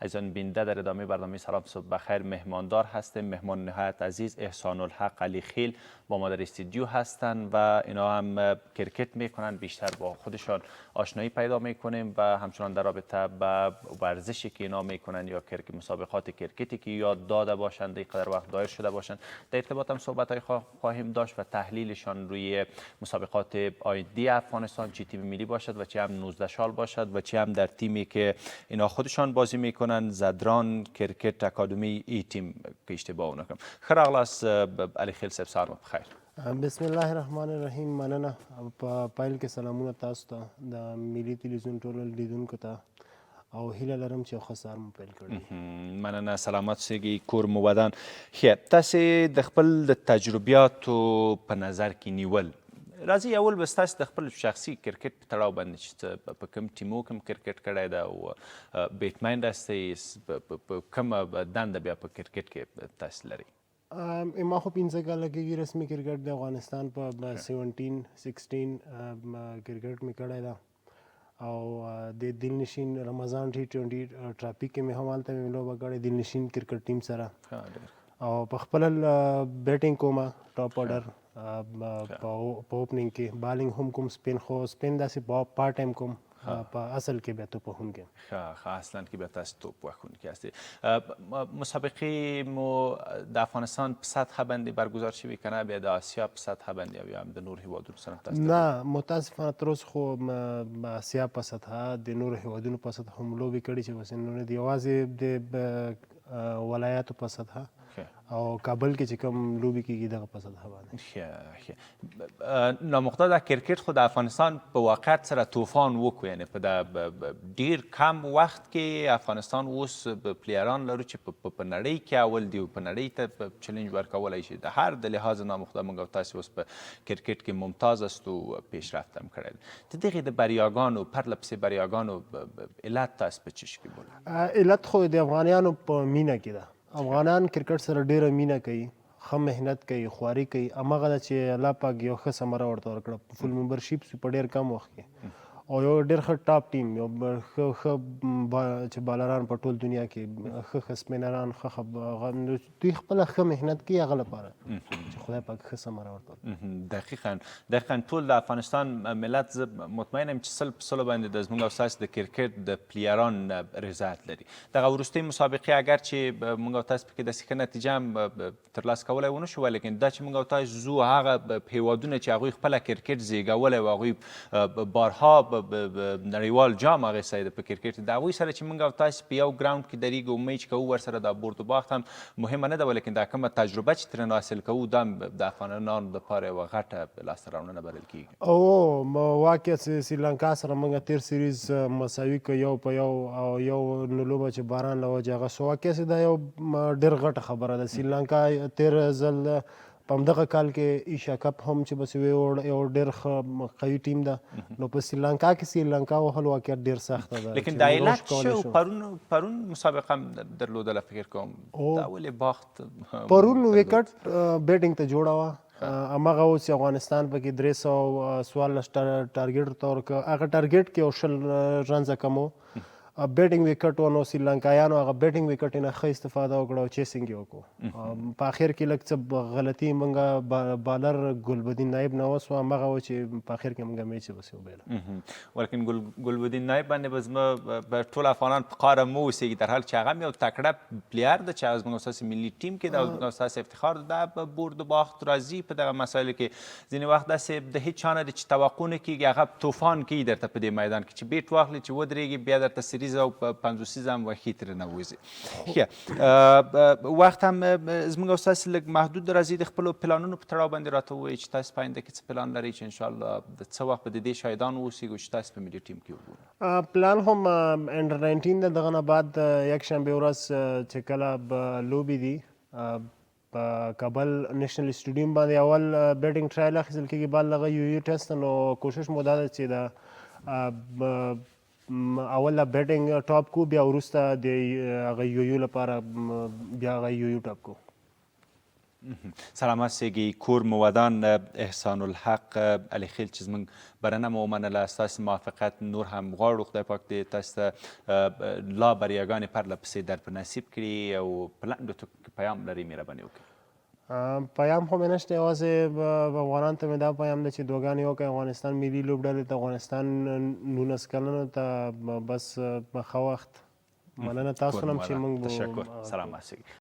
عزیزان بیننده در ادامه برنامه سلام صبح بخیر مهماندار هستیم. مهمان نهایت عزیز احسان الحق علی خیل با ما در استودیو هستند و اینا هم کرکت میکنن، بیشتر با خودشان آشنایی پیدا میکنیم و همچنان در رابطه با ورزشی که اینا میکنن یا مسابقات کرکتی که یاد داده باشند اینقدر وقت دایر شده باشند در ارتباط هم صحبت های خواهیم داشت و تحلیلشان روی مسابقات آیندی افغانستان، چه تیم ملی باشد و چه هم 19 سال باشد و چه هم در تیمی که اینا خودشان بازی میکنن، زدران کرکت اکادمی ای تیم که اشتباه نکنم. خیر اغلاس علی خیل صاحب سلام بخیر. بسم الله الرحمن الرحیم. مننه په پایل کې سلامونه تاسو ته د ملي تلویزیون ټولو لیدونکو ته او هیله لرم چې ښه سهار مو پیل کړی. مننه، سلامت اوسئ، کور مو ودان. ښه، تاسې د خپل د تجربیاتو په نظر کې نیول راځي اول به ستاسو د خپل شخصي کرکټ په تړاو باندې چې په کوم ټیمو کوم کرکټ کړی ده او بیټمین راستئ په کومه دنده بیا په کرکټ کې تاسو لرئ؟ ما خو 15 کاله کېږي رسمي کرکټ د افغانستان په 17-16 کرکټ مې کړی ده او د دلنشین رمضان T20 ټراپیک کې مې هم هلته مې لوبه کړې دلنشین کرکټ ټیم سره او په خپله بیټینګ کومه ټاپ آرډر په اوپننګ کې بالینګ هم کوم سپین خو سپین داسې پارټ ټایم کوم په اصل کې بیا توپ وهونکی ښه اصلا کې بیا تاسو توپ وهونکی هستید. مسابقې مو د افغانستان په سطح باندې برگزار شوي که نه بیا د آسیا په سطح باندې او یا هم د نور هیوادونو سره تاسو؟ نه متاسفانه تر اوسه خو آسیا په سطح د نورو هیوادونو په سطح هم لوبې کړي چې بس نو د یوازې د ولایاتو په سطح او کابل کې چې کوم لوبې کېږي دغه په سطح باندې. نامخته د کرکټ خو د افغانستان په واقعیت سره طوفان وکړو، یعنی په د ډیر کم وخت کې افغانستان اوس پلیران لرو چې په نړۍ کې اول دی او په نړۍ ته چلنج ورکولی شي. د هر د لحاظ نامخته موږ او تاسو اوس په کرکټ کې ممتاز است او پیشرفت هم کړی دی. د دغې د بریاګانو پرله پسې بریاګانو علت تاسو په څه شي کې بولئ؟ علت خو د افغانیانو په مینه کې ده. افغانان کرکټ سره ډیره مینه کوي، ښه محنت کوي، خواري کوي. هماغه ده چې الله پاک یو ښه ثمره ورته ورکړه. فول ممبرشیپ په ډیر کم وخت کې او یو ډیر ښه ټاپ ټیم، یو ښه چې بالران په ټول دنیا کې ښه سپینران دوی خپله ښه محنت کوي هغه لپاره چې خدای پاک ښه ثمره ورته ورکړي. دقیقا ټول د افغانستان ملت زه مطمئنم چې 100% باندې د زموږ او ستاسو د کرکټ د پلیران رضایت لري. دغه وروستۍ مسابقې اگر چې موږ او تاسو پکې داسې ښه نتیجه هم ترلاسه کولی ونه شو، لیکن دا چې موږ او تاسو ځو هغه هیوادونه چې هغوی خپله کرکټ زیږولی و، هغوی بارها نړیوال جام اخیستی ده په کرکټ، د هغوی سره چې موږ او تاسو په یو ګراوند کې درېږو او میچ کوو ورسره دا برد و باخت هم مهمه نه ده، ولیکن دا کومه تجربه چې ترېنه حاصل کوو دا هم د افغانانو دپاره یوه غټه لاسته راوړنه بلل کېږي. او واقعا سریلانکا سره موږ تیر سیریز مساوي که یو په یو او یو لوبه چې باران له وجې هغه سو واقعا دا یو ډېر غټه خبره ده. سریلانکا تیر ځل په همدغه کال کې ایشیا کپ هم چې بس یو ډېر ښه قوي ټیم ده، نو په سریلانکا کې سریلانکا وهل واقعیت ډېر سخته ده. لیکن دا علت شو پرون مسابقه هم درلودله فکر کوم دا ولې باخت؟ پرون وکټ بیټینګ ته جوړه وه، هماغه اوس افغانستان پکې 314 ټارګېټ ورته ورکړه. هغه ټارګېټ کې یو 60 رنزه کم و. بیټینګ وکټ و، نو سریلانکایانو هغه بیټینګ وکټ نه ښه استفاده وکړه او چیسینګ یې وکړو. په اخر کې لږ څه غلطي موږ بالر ګلبدین نایب نه وسوه، همغه و چې په اخر کې موږ میچ بس وبایله. ولیکن ګلبدین نایب باندې به زما ټول افغانان په قاره مه اوسېږي، در حال چې هغه هم یو تکړه پلیر ده چې زموږ ستاسو ملي ټیم کې ده او زموږ ستاسو افتخار ده. دا په برد و باخت راځي په دغه مسایلو کې ځینې وخت داسې د هېڅ چا نه ده چې توقع نه کېږي، هغه طوفان کوي درته په دې میدان کې چې بیټ واخلي چې ودرېږي بیا درته سریز او 50 هم وخی ترېنه وځي. ښه وخت هم زموږ او ستاسو لږ محدود راځي. د خپلو پلانونو په تړاو باندې راته ووایئ چې تاسو په آینده کې څه پلان لرئ چې انشاءالله د څه وخت به د دې شاهدان واوسېږو چې تاسو په ملي ټیم کې وګورو؟ پلان هم انډر 19 ده، دغه نه بعد یکشنبې ورځ چې کله به لوبې دي په کابل نېشنل سټیډیم باندې اول بیټینګ ټرایل اخیستل کېږي، بعد هغه یو ټیسټ. نو کوشش مو دا ده چې د اول بیټینګ ټاپ کو، بیا وروسته د هغه یو لپاره بیا هغه یو ټاپ کو. سلامت سیگی کور مودان احسان الحق علی خیل چې زموږ برنه مو ومنله ستاسې موافقت نور هم غواړو خدای پاک دې تاسو ته لا بریاګانې پرله پسې در په نصیب کړي او په لنډو ټکو کې پیام لري مهرباني وکړي. پیام خو مې نشته، یوازې افغانانو ته مې دا پیام دی چې دعاګانې وکړئ افغانستان ملي لوبډلې ته، افغانستان 19 کلنو ته بس ښه وخت. مننه تاسو هم چې موږ تشکر. سلامت سیگی.